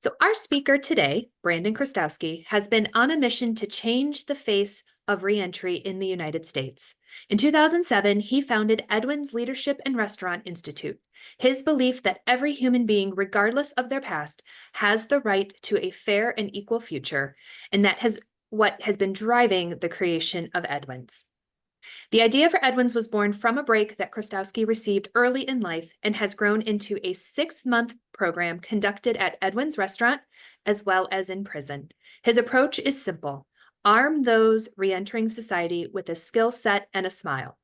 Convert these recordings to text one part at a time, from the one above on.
So, our speaker today, Brandon Chrostowski, has been on a mission to change the face of reentry in the United States. In 2007, he founded EDWINS Leadership and Restaurant Institute. His belief that every human being, regardless of their past, has the right to a fair and equal future, and that has what has been driving the creation of EDWINS. The idea for EDWINS was born from a break that Chrostowski received early in life and has grown into a 6-month program conducted at EDWINS Restaurant as well as in prison. His approach is simple: arm those reentering society with a skill set and a smile.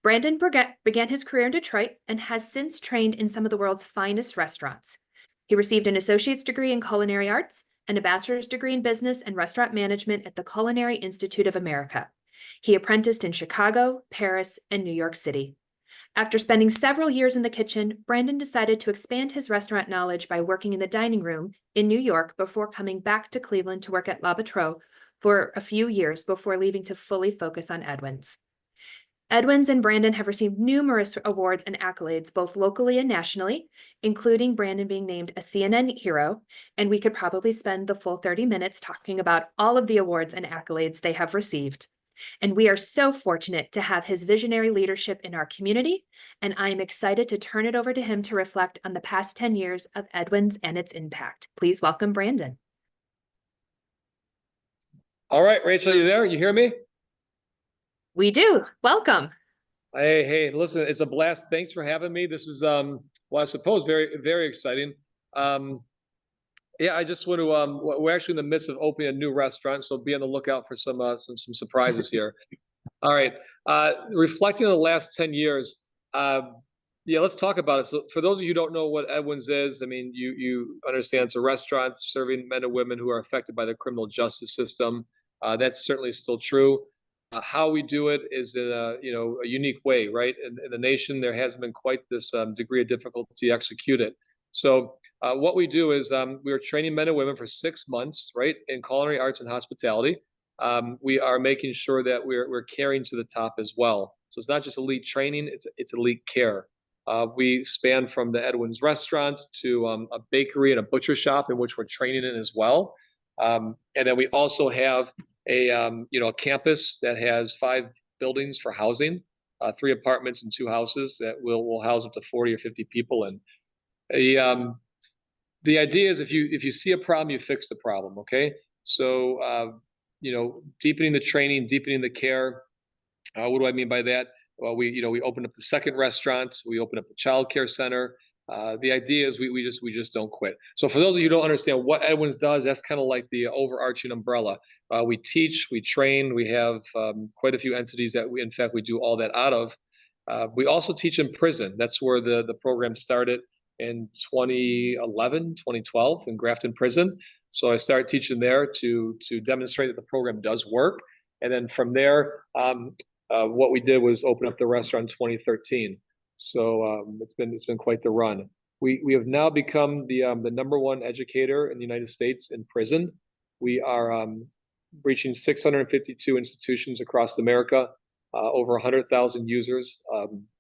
Brandon began his career in Detroit and has since trained in some of the world's finest restaurants. He received an associate's degree in culinary arts and a bachelor's degree in business and restaurant management at the Culinary Institute of America. He apprenticed in Chicago, Paris, and New York City. After spending several years in the kitchen, Brandon decided to expand his restaurant knowledge by working in the dining room in New York before coming back to Cleveland to work at La Bistro for a few years before leaving to fully focus on EDWINS. EDWINS and Brandon have received numerous awards and accolades, both locally and nationally, including Brandon being named a CNN hero, and we could probably spend the full 30 minutes talking about all of the awards and accolades they have received. And we are so fortunate to have his visionary leadership in our community, and I am excited to turn it over to him to reflect on the past 10 years of EDWINS and its impact. Please welcome Brandon. All right, Rachel, you there? You hear me? We do. Welcome. Hey, listen, it's a blast. Thanks for having me. This is, well, I suppose very, very exciting. Yeah, I just want to, we're actually in the midst of opening a new restaurant, so be on the lookout for some surprises here. All right, reflecting on the last 10 years, yeah, let's talk about it. So for those of you who don't know what EDWINS is, I mean, you understand it's a restaurant serving men and women who are affected by the criminal justice system. That's certainly still true. How we do it is in a unique way, right? In the nation, there hasn't been quite this degree of difficulty to execute it. So what we do is we are training men and women for 6 months, right, in culinary arts and hospitality. We are making sure that we're carrying to the top as well. So it's not just elite training; it's elite care. We span from the EDWINS restaurants to a bakery and a butcher shop in which we're training in as well. And then we also have a campus that has 5 buildings for housing, 3 apartments and 2 houses that will house up to 40 or 50 people. And the idea is if you see a problem, you fix the problem. Okay, so deepening the training, deepening the care. What do I mean by that? Well, we opened up the 2nd restaurant. We opened up the childcare center. The idea is we just don't quit. So for those of you who don't understand what EDWINS does, that's kind of like the overarching umbrella. We teach, we train, we have quite a few entities that we do all that out of. We also teach in prison. That's where the program started in 2011, 2012 in Grafton Prison. So I started teaching there to demonstrate that the program does work. And then from there, what we did was open up the restaurant in 2013. So it's been quite the run. We have now become the #1 educator in the United States in prison. We are reaching 652 institutions across America, over 100,000 users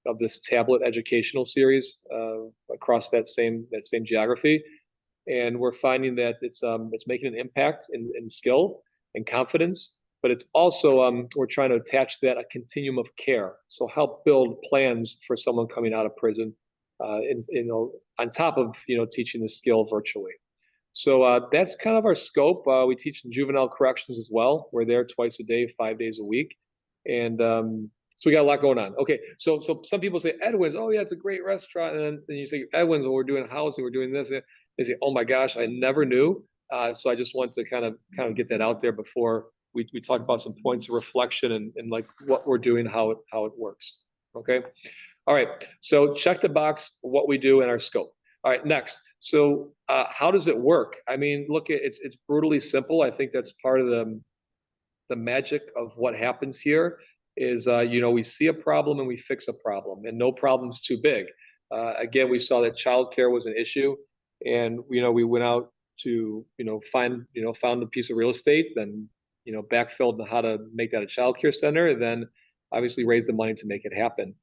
of this tablet educational series across that same geography, and we're finding that it's making an impact in skill and confidence. But it's also, we're trying to attach that a continuum of care. So help build plans for someone coming out of prison, on top of, teaching the skill virtually. So that's kind of our scope. We teach in juvenile corrections as well. We're there twice a day, 5 days a week. And so we got a lot going on. Okay, so some people say, EDWINS, oh yeah, it's a great restaurant. And then you say, EDWINS, well, we're doing housing, we're doing this. And they say, oh my gosh, I never knew. So I just want to kind of get that out there before we talk about some points of reflection and like what we're doing, how it works. Okay. All right. So check the box, what we do in our scope. All right. Next. So how does it work? I mean, look, it's brutally simple. I think that's part of the magic of what happens here is, we see a problem and we fix a problem, and no problem's too big. Again, we saw that childcare was an issue, and we went out to found a piece of real estate, then backfilled on how to make that a childcare center, and then obviously raise the money to make it happen.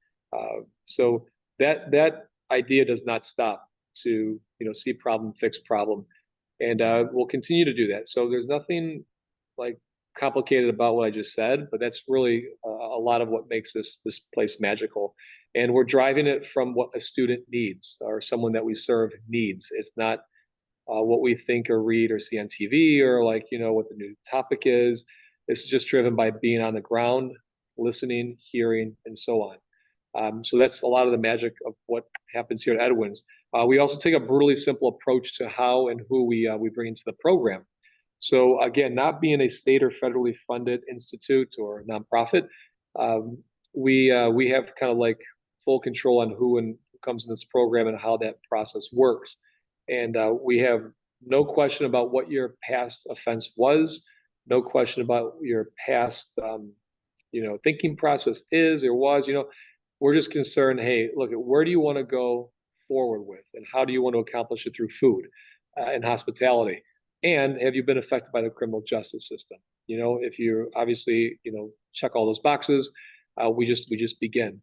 So that idea does not stop to see problem, fix problem. And we'll continue to do that. So there's nothing like complicated about what I just said, but that's really a lot of what makes this place magical. And we're driving it from what a student needs or someone that we serve needs. It's not what we think or read or see on TV or like, what the new topic is. This is just driven by being on the ground, listening, hearing, and so on. So that's a lot of the magic of what happens here at Edwin's. We also take a brutally simple approach to how and who we bring into the program. So again, not being a state or federally funded institute or nonprofit, um, we have kind of like full control on who and who comes in this program and how that process works. And we have no question about what your past offense was, no question about your past, thinking process is or was. We're just concerned. Hey, look, where do you want to go forward with, and how do you want to accomplish it through food and hospitality? And have you been affected by the criminal justice system? If you obviously, check all those boxes, we just begin.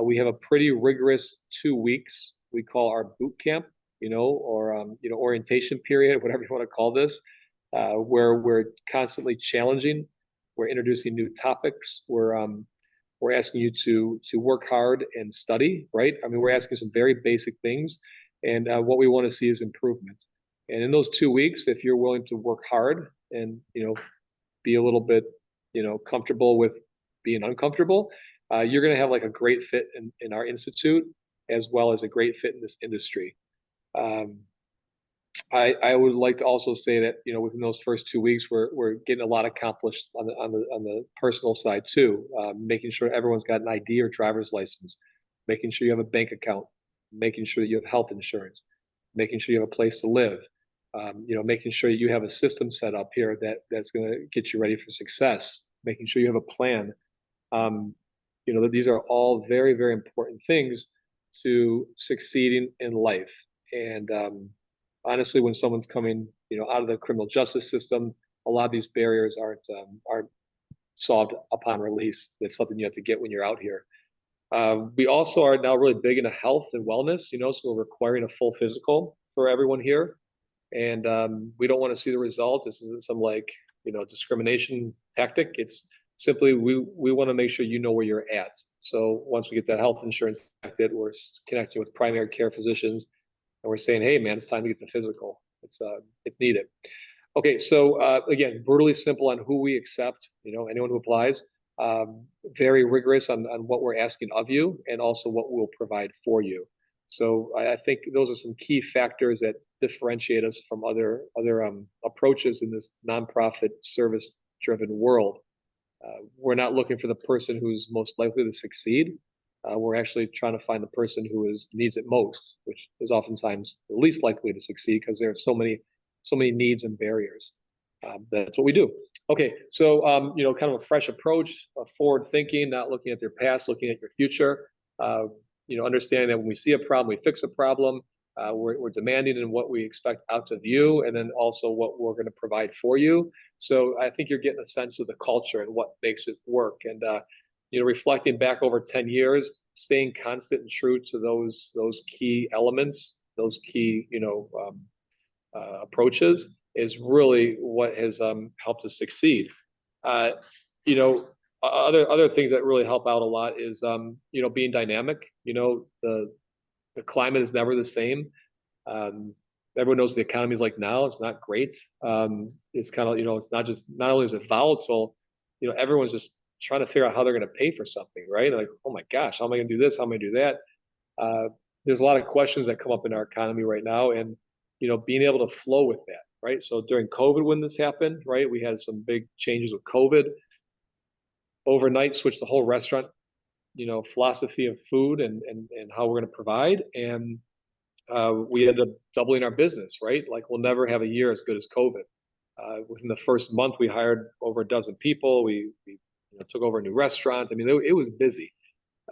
We have a pretty rigorous 2 weeks we call our boot camp, or orientation period, whatever you want to call this, where we're constantly challenging, we're introducing new topics, we're asking you to work hard and study, right? I mean, we're asking some very basic things, and what we want to see is improvement. And in those 2 weeks, if you're willing to work hard and be a little bit comfortable with being uncomfortable, you're going to have like a great fit in our institute as well as a great fit in this industry. Um, I would like to also say that within those first 2 weeks we're getting a lot accomplished on the personal side too, making sure everyone's got an ID or driver's license, making sure you have a bank account, making sure that you have health insurance, making sure you have a place to live, making sure you have a system set up here that's going to get you ready for success, making sure you have a plan. Um, that these are all very, very important things to succeeding in life. And honestly, when someone's coming, out of the criminal justice system, a lot of these barriers aren't solved upon release. It's something you have to get when you're out here. We also are now really big into health and wellness, so we're requiring a full physical for everyone here. And we don't want to see the result. This isn't some like, discrimination tactic. It's simply we want to make sure you know where you're at. So once we get that health insurance connected, we're connecting with primary care physicians, and we're saying, hey, man, it's time to get the physical. It's needed. Okay, so again, brutally simple on who we accept. Anyone who applies. Very rigorous on what we're asking of you, and also what we'll provide for you. So I think those are some key factors that differentiate us from other approaches in this nonprofit service-driven world. We're not looking for the person who's most likely to succeed. We're actually trying to find the person who needs it most, which is oftentimes the least likely to succeed because there are so many needs and barriers. That's what we do. Okay, so kind of a fresh approach, forward thinking, not looking at their past, looking at your future. Understanding that when we see a problem, we fix a problem. We're demanding in what we expect out of you, and then also what we're going to provide for you. So I think you're getting a sense of the culture and what makes it work. And reflecting back over 10 years, staying constant and true to those key elements, those key approaches is really what has helped us succeed. Other things that really help out a lot is being dynamic. The climate is never the same. Everyone knows the economy is like now. It's not great. It's kind of it's not only is it volatile, everyone's just trying to figure out how they're going to pay for something, right? Like, oh my gosh, how am I going to do this? How am I going to do that? There's a lot of questions that come up in our economy right now, and being able to flow with that, right? So during COVID, when this happened, right, we had some big changes with COVID. Overnight, switched the whole restaurant, philosophy of food and how we're going to provide, and we ended up doubling our business, right? Like we'll never have a year as good as COVID. Within the first month, we hired over a dozen people. We took over a new restaurant. I mean, it was busy.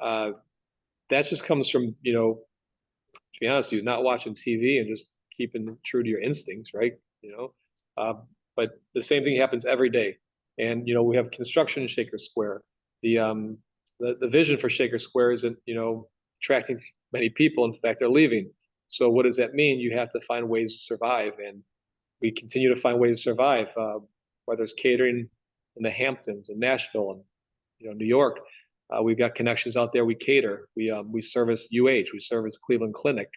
That just comes from, to be honest with you, not watching TV and just keeping true to your instincts, right? But the same thing happens every day. And, we have construction in Shaker Square. The vision for Shaker Square isn't, attracting many people. In fact, they're leaving. So what does that mean? You have to find ways to survive. And we continue to find ways to survive, whether it's catering in the Hamptons and Nashville and New York. We've got connections out there. We cater. We service we service Cleveland Clinic.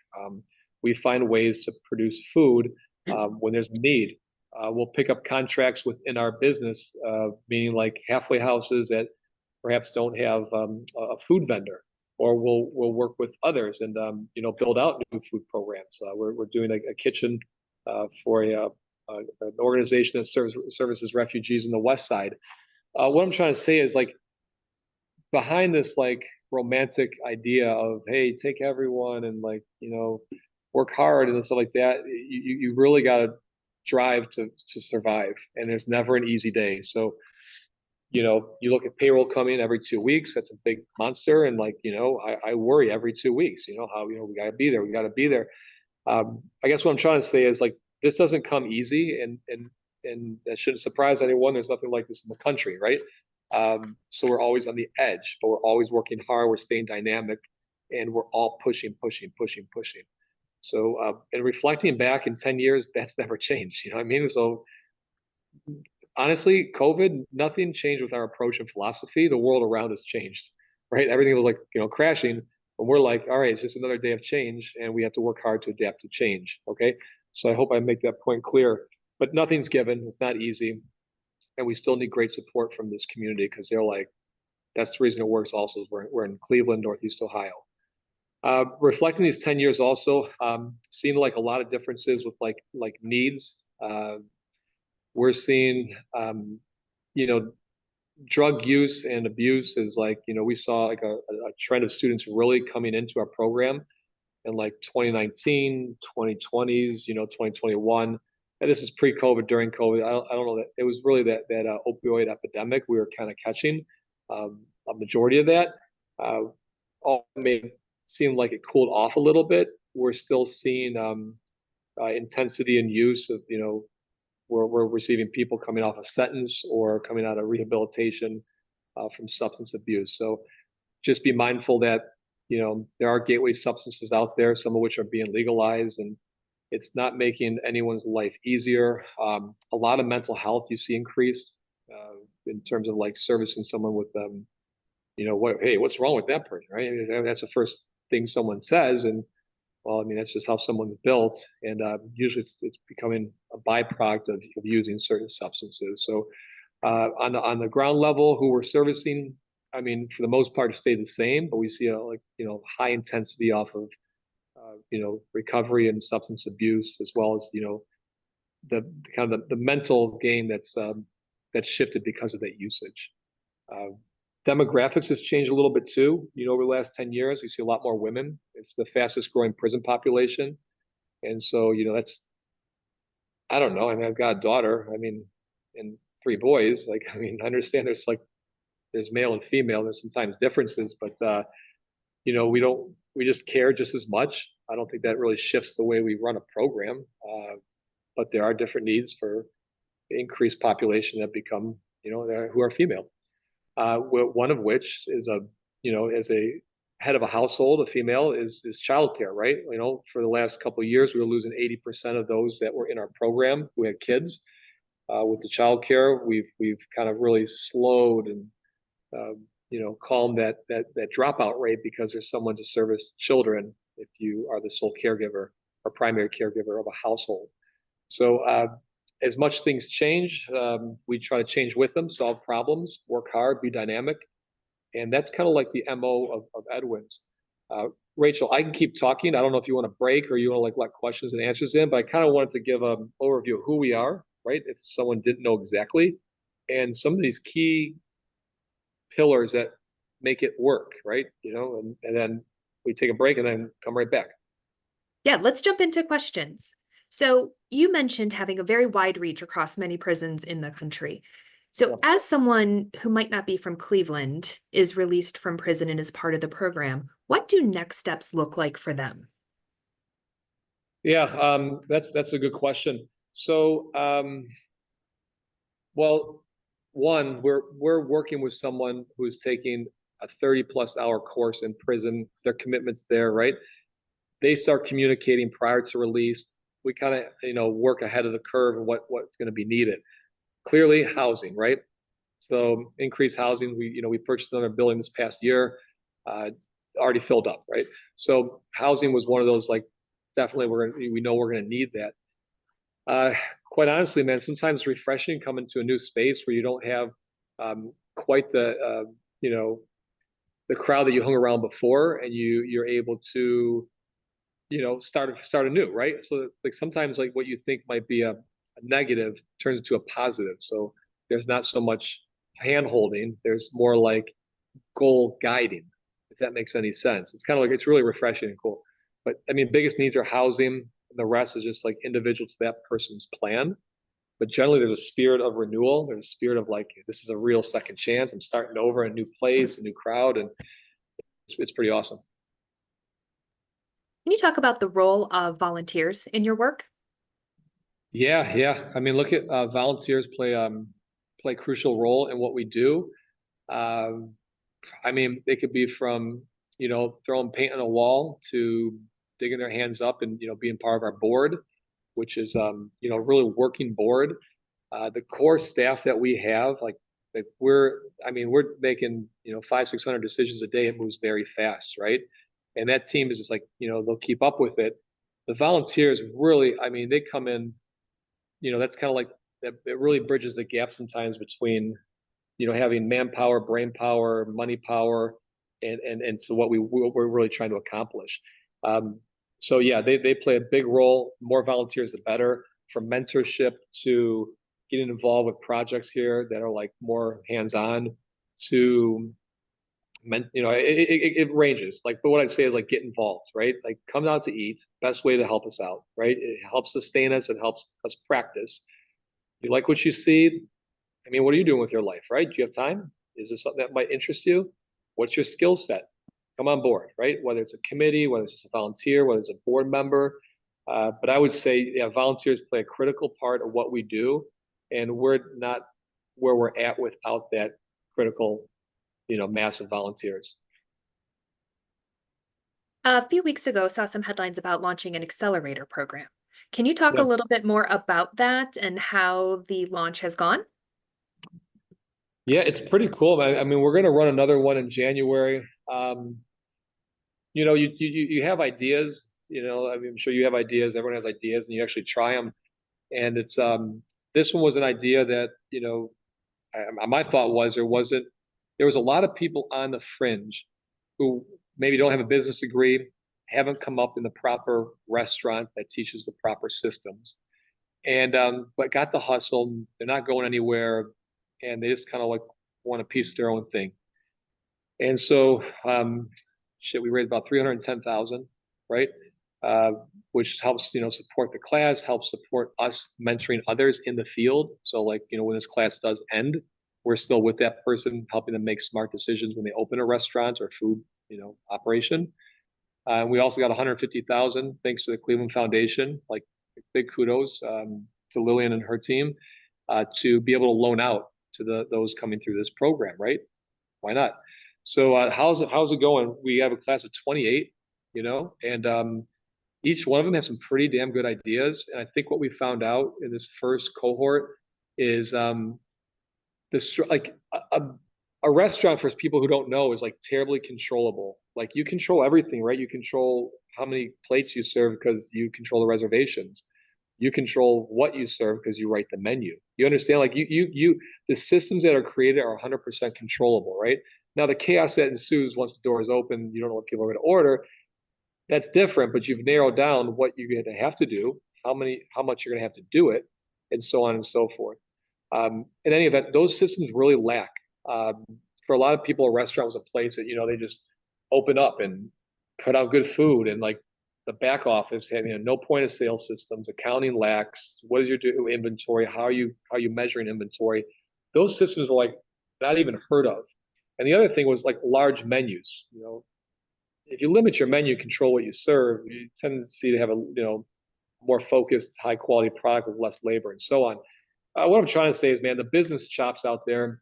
We find ways to produce food when there's a need. We'll pick up contracts within our business, meaning like halfway houses that perhaps don't have a food vendor, or we'll work with others and build out new food programs. We're doing a kitchen for an organization that services refugees in the West Side. What I'm trying to say is, like, behind this like romantic idea of, hey, take everyone and work hard and stuff like that, you really got to drive to survive, and there's never an easy day. So you look at payroll coming every 2 weeks. That's a big monster, and I worry every 2 weeks. How we got to be there. We got to be there. I guess what I'm trying to say is, like, this doesn't come easy, and that shouldn't surprise anyone. There's nothing like this in the country, right? So we're always on the edge, but we're always working hard. We're staying dynamic, and we're all pushing. So, and reflecting back in 10 years, that's never changed. You know what I mean? So honestly, COVID, nothing changed with our approach and philosophy. The world around us changed, right? Everything was crashing. And we're like, all right, it's just another day of change, and we have to work hard to adapt to change. Okay. So I hope I make that point clear, but nothing's given. It's not easy. And we still need great support from this community, because they're like, that's the reason it works also, is we're in Cleveland, Northeast Ohio. Reflecting these 10 years also, seeing like a lot of differences with like needs. We're seeing, drug use and abuse is we saw like a trend of students really coming into our program in like 2019, 2020s, 2021. And this is pre-COVID, during COVID. I don't know that it was really that opioid epidemic we were kind of catching a majority of that. All may seem like it cooled off a little bit. We're still seeing intensity and use of, we're receiving people coming off a sentence or coming out of rehabilitation from substance abuse. So just be mindful that, there are gateway substances out there, some of which are being legalized, and it's not making anyone's life easier. A lot of mental health you see increased in terms of like servicing someone with hey, what's wrong with that person, right? I mean, that's the first thing someone says, and well, I mean, that's just how someone's built, and usually it's becoming a byproduct of using certain substances. So on the ground level, who we're servicing, I mean, for the most part, it stayed the same, but we see a high intensity off of recovery and substance abuse, as well as the kind of the mental game that's shifted because of that usage. Demographics has changed a little bit too. Over the last 10 years, we see a lot more women. It's the fastest growing prison population. And so, that's, I don't know. I mean, I've got a daughter, I mean, and 3 boys. Like, I mean, I understand there's male and female, there's sometimes differences, but, we just care just as much. I don't think that really shifts the way we run a program. But there are different needs for the increased population that become, who are female. One of which is as a head of a household, a female, is childcare, right? For the last couple of years, we were losing 80% of those that were in our program who had kids. With the childcare, we've kind of really slowed and calmed that dropout rate, because there's someone to service children if you are the sole caregiver or primary caregiver of a household. So as much things change, we try to change with them, solve problems, work hard, be dynamic. And that's kind of like the MO of EDWINS. Rachel, I can keep talking. I don't know if you want to break or you want to let questions and answers in, but I kind of wanted to give an overview of who we are, right? If someone didn't know exactly, and some of these key pillars that make it work, right? And then we take a break and then come right back. Yeah, let's jump into questions. So you mentioned having a very wide reach across many prisons in the country. So as someone who might not be from Cleveland is released from prison and is part of the program, what do next steps look like for them? Yeah, that's a good question. So, well, one, we're working with someone who's taking a 30+ hour course in prison. Their commitment's there, right? They start communicating prior to release. we kind of, work ahead of the curve and what's going to be needed. Clearly, housing, right? So increased housing. We purchased another building this past year, uh, already filled up, right? So housing was one of those, like, definitely we know we're gonna need that. Uh, Quite honestly, man, sometimes it's refreshing coming to a new space where you don't have quite you know the crowd that you hung around before, and you're able to start anew, right? So like sometimes like what you think might be a negative turns into a positive. So there's not so much hand holding, there's more like goal guiding, if that makes any sense. It's kind of like, it's really refreshing and cool. But I mean, biggest needs are housing, and the rest is just like individual to that person's plan. But generally there's a spirit of renewal, there's a spirit of like, this is a real second chance, I'm starting over, a new place, a new crowd, and it's pretty awesome. Can you talk about the role of volunteers in your work? Yeah, yeah. I mean, look at volunteers play a crucial role in what we do. Um, I mean, they could be from throwing paint on a wall to digging their hands up and being part of our board, which is really working board. The core staff that we have, like we're making 500-600 decisions a day. It moves very fast, right? And that team is just like they'll keep up with it. The volunteers really, I mean, they come in, that's kind of like it really bridges the gap sometimes between having manpower, brain power, money power, and so we're really trying to accomplish. Um, so yeah, they play a big role. More volunteers, the better. From mentorship to getting involved with projects here that are like more hands-on to it ranges. Like, but what I'd say is like get involved, right? Like come out to eat. Best way to help us out, right? It helps sustain us. It helps us practice. You like what you see? I mean, what are you doing with your life, right? Do you have time? Is this something that might interest you? What's your skill set? Come on board, right? Whether it's a committee, whether it's just a volunteer, whether it's a board member. But I would say, yeah, volunteers play a critical part of what we do, and we're not where we're at without that critical, mass of volunteers. A few weeks ago, saw some headlines about launching an accelerator program. Can you talk a Yeah, little bit more about that and how the launch has gone? yeah, it's pretty cool. I mean, we're going to run another one in January. You have ideas. I mean, I'm sure you have ideas. Everyone has ideas, and you actually try them. And it's this one was an idea that my thought was there was a lot of people on the fringe who maybe don't have a business degree, haven't come up in the proper restaurant that teaches the proper systems, and but got the hustle. They're not going anywhere, and they just kind of like want a piece of their own thing. And so, shit, we raised about 310,000, right? Uh, which helps, support the class, helps support us mentoring others in the field. So, like, when this class does end, we're still with that person, helping them make smart decisions when they open a restaurant or food, operation. We also got 150,000 thanks to the Cleveland Foundation. Like, big kudos to Lillian and her team to be able to loan out to those coming through this program, right? Why not? So how's it going? We have a class of 28, and each one of them has some pretty damn good ideas. And I think what we found out in this first cohort is this like a restaurant, for people who don't know, is like terribly controllable. Like you control everything, right? You control how many plates you serve because you control the reservations. You control what you serve because you write the menu. You understand? Like the systems that are created are 100% controllable, right? Now the chaos that ensues once the door is open, you don't know what people are going to order. That's different, but you've narrowed down what you're going to have to do, how much you're going to have to do it, and so on and so forth. In any event, those systems really lack. Um, for a lot of people, a restaurant was a place that they just open up and put out good food, and like the back office had no point of sale systems, accounting lacks. What is your inventory? How are you measuring inventory? Those systems were like not even heard of. And the other thing was like large menus. If you limit your menu, control what you serve, you tendency to have a more focused, high quality product with less labor and so on. What I'm trying to say is, man, the business chops out there,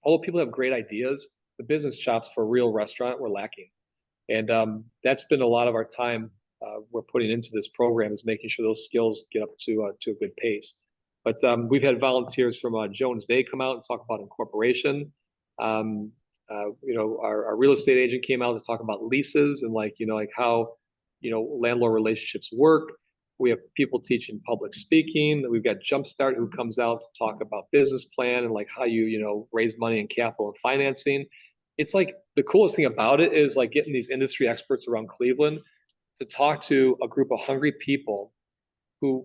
although people have great ideas, the business chops for a real restaurant were lacking. And that's been a lot of our time we're putting into this program is making sure those skills get up to a good pace. But we've had volunteers from Jones Day come out and talk about incorporation. Our real estate agent came out to talk about leases and like how landlord relationships work. We have people teaching public speaking. We've got Jumpstart who comes out to talk about business plan and like how you raise money and capital and financing. It's like the coolest thing about it is like getting these industry experts around Cleveland to talk to a group of hungry people who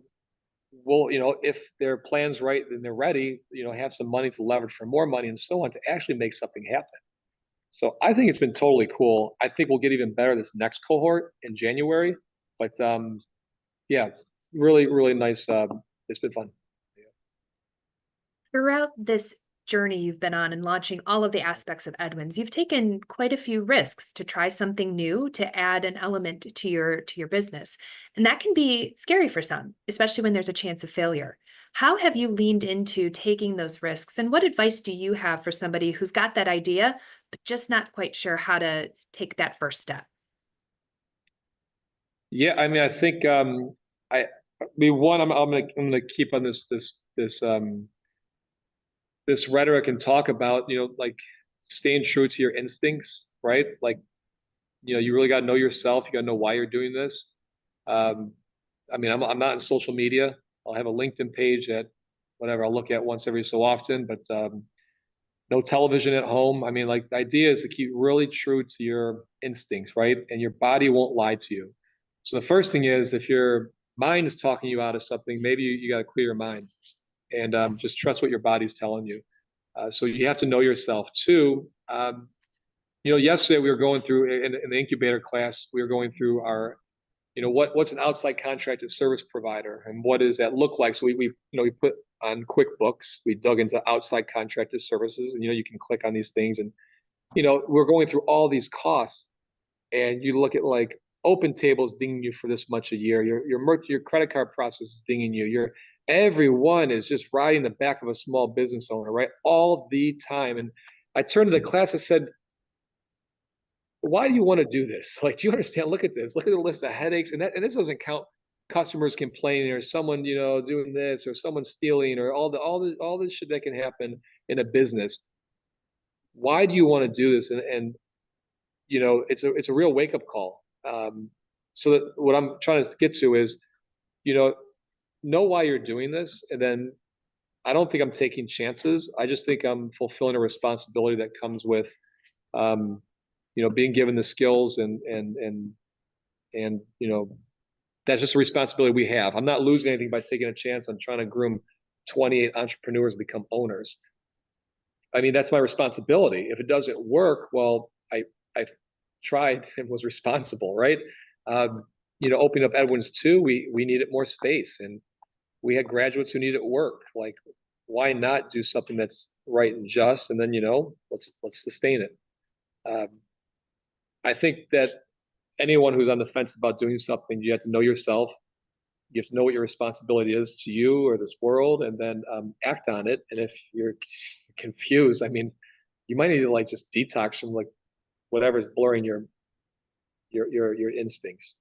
will, if their plan's right and they're ready, have some money to leverage for more money and so on to actually make something happen. So I think it's been totally cool. I think we'll get even better this next cohort in January. But yeah, really, really nice. It's been fun. Throughout this journey you've been on and launching all of the aspects of Edwin's, you've taken quite a few risks to try something new to add an element to your business. And that can be scary for some, especially when there's a chance of failure. How have you leaned into taking those risks? And what advice do you have for somebody who's got that idea, but just not quite sure how to take that first step? Yeah, I mean, I think one, I'm gonna keep on this rhetoric and talk about like staying true to your instincts, right? Like you really got to know yourself. You got to know why you're doing this. I mean, I'm not in social media. I'll have a LinkedIn page that whatever I'll look at once every so often, but no television at home. I mean, like the idea is to keep really true to your instincts, right? And your body won't lie to you. So the first thing is if your mind is talking you out of something, maybe you got to clear your mind and just trust what your body's telling you. So you have to know yourself too. Yesterday we were going through in the incubator class, we were going through our, what's an outside contracted service provider and what does that look like? So we put on QuickBooks, we dug into outside contracted services and, you can click on these things and, we're going through all these costs and you look at like open tables dinging you for this much a year, your credit card process is dinging you, everyone is just riding the back of a small business owner, right? All the time. And I turned to the class and said, why do you want to do this? Like, do you understand? Look at this. Look at the list of headaches. And this doesn't count customers complaining or someone, doing this or someone stealing or all this shit that can happen in a business. Why do you want to do this? And it's a real wake-up call. So that what I'm trying to get to is, know why you're doing this. And then I don't think I'm taking chances. I just think I'm fulfilling a responsibility that comes with, being given the skills and that's just a responsibility we have. I'm not losing anything by taking a chance. I'm trying to groom 28 entrepreneurs to become owners. I mean, that's my responsibility. If it doesn't work, well, I tried and was responsible, right? Opening up Edwin's too, we needed more space and we had graduates who needed work. Like, why not do something that's right and just, and then let's sustain it. I think that anyone who's on the fence about doing something, you have to know yourself. You have to know what your responsibility is to you or this world, and then act on it. And if you're confused, I mean, you might need to like just detox from like whatever's blurring your instincts.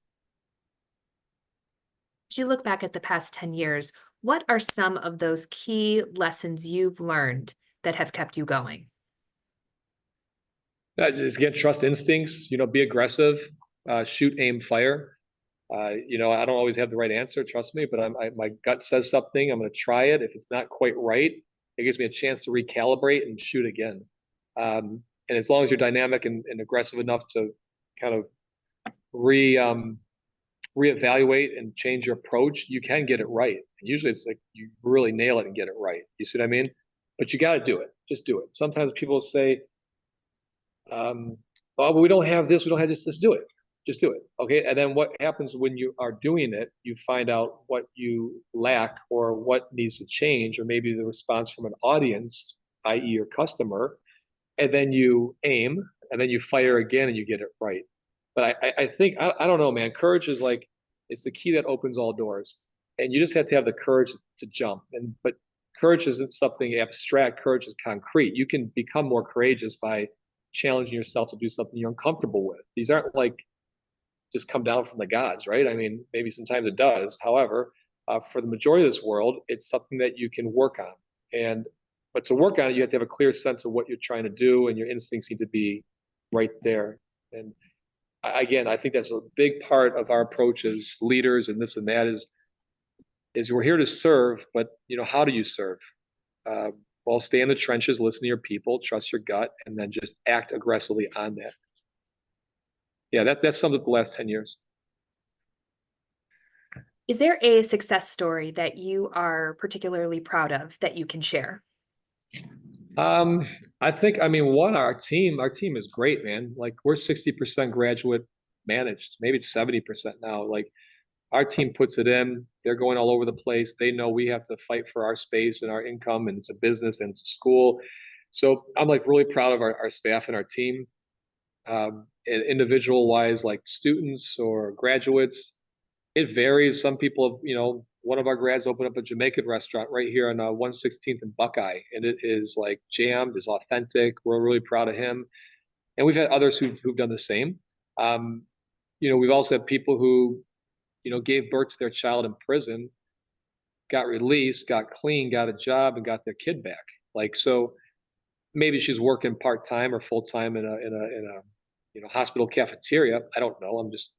As you look back at the past 10 years, what are some of those key lessons you've learned that have kept you going? Just again, trust instincts, be aggressive, shoot, aim, fire. I don't always have the right answer, trust me, but my gut says something. I'm going to try it. If it's not quite right, it gives me a chance to recalibrate and shoot again. And as long as you're dynamic and aggressive enough to kind of reevaluate and change your approach, you can get it right. And usually it's like you really nail it and get it right. You see what I mean? But you got to do it. Just do it. Sometimes people say, oh, but we don't have this, we don't have this, just do it. Just do it. Okay. And then what happens when you are doing it, you find out what you lack or what needs to change, or maybe the response from an audience, i.e. your customer, and then you aim and then you fire again and you get it right. But I think, I don't know, man, courage is like, it's the key that opens all doors. And you just have to have the courage to jump. But courage isn't something abstract. Courage is concrete. You can become more courageous by challenging yourself to do something you're uncomfortable with. These aren't like just come down from the gods, right? I mean, maybe sometimes it does. However, for the majority of this world, it's something that you can work on. And but to work on it, you have to have a clear sense of what you're trying to do, and your instincts need to be right there. And again, I think that's a big part of our approach as leaders and this and that is we're here to serve, but how do you serve? Uh, well, stay in the trenches, listen to your people, trust your gut, and then just act aggressively on that. Yeah, that's summed up the last 10 years. Is there a success story that you are particularly proud of that you can share? Um, I mean, our team is great, man. Like we're 60% graduate managed. Maybe it's 70% now. Like our team puts it in. They're going all over the place. They know we have to fight for our space and our income, and it's a business and it's a school. So I'm like really proud of our staff and our team. And individual wise, like students or graduates, it varies. Some people, one of our grads opened up a Jamaican restaurant right here on 116th and Buckeye, and it is like jammed, is authentic. We're really proud of him, and we've had others who've done the same. Um, we've also had people who, gave birth to their child in prison, got released, got clean, got a job, and got their kid back. Like so, maybe she's working part time or full time in a hospital cafeteria. I don't know. I'm just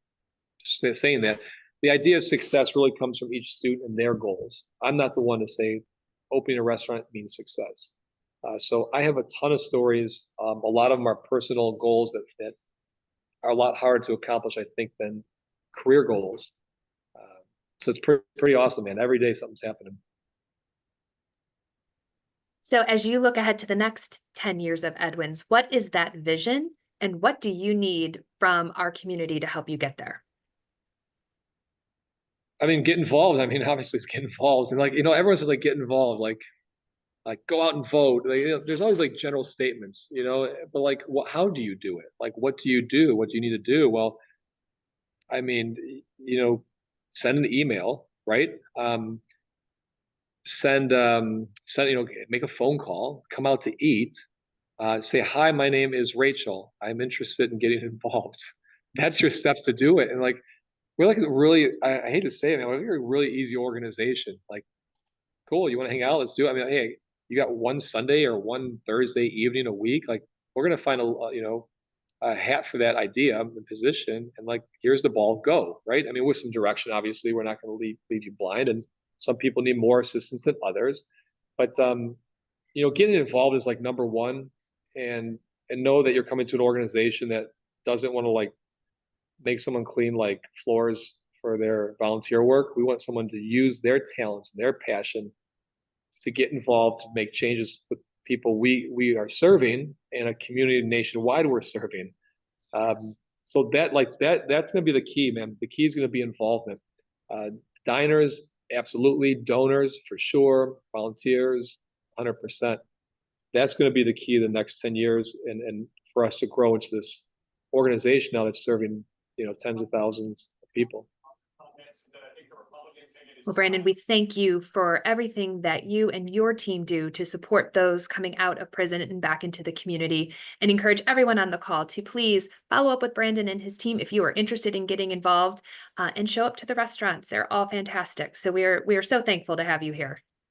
saying that the idea of success really comes from each student and their goals. I'm not the one to say opening a restaurant means success. So I have a ton of stories. A lot of them are personal goals that are a lot harder to accomplish, I think, than career goals. So it's pretty awesome, man. Every day something's happening. So as you look ahead to the next 10 years of Edwin's, what is that vision and what do you need from our community to help you get there? I mean, get involved. I mean, obviously, it's get involved, and like everyone says, like get involved, like go out and vote. Like, there's always like general statements, but like, how do you do it? Like, what do you do? What do you need to do? Well, I mean, send an email, right? Send, make a phone call, come out to eat, say, hi, my name is Rachel. I'm interested in getting involved. That's your steps to do it. And like, we're like really, I hate to say it, man, we're a really easy organization. Like, cool, you want to hang out? Let's do it. I mean, hey, you got one Sunday or one Thursday evening a week. Like, we're gonna find a hat for that idea, the position, and like, here's the ball, go, right? I mean, with some direction, obviously, we're not going to leave you blind, and some people need more assistance than others, but getting involved is like number one, and know that you're coming to an organization that doesn't want to like make someone clean like floors for their volunteer work. We want someone to use their talents and their passion to get involved, to make changes with people we are serving and a community nationwide we're serving. Um, so that's going to be the key, man. The key is going to be involvement. Uh, Diners, absolutely. Donors, for sure. Volunteers, 100%. That's going to be the key the next 10 years, and for us to grow into this organization now that's serving tens of thousands of people. Well, Brandon, we thank you for everything that you and your team do to support those coming out of prison and back into the community, and encourage everyone on the call to please follow up with Brandon and his team if you are interested in getting involved, and show up to the restaurants. They're all fantastic. So we are so thankful to have you here.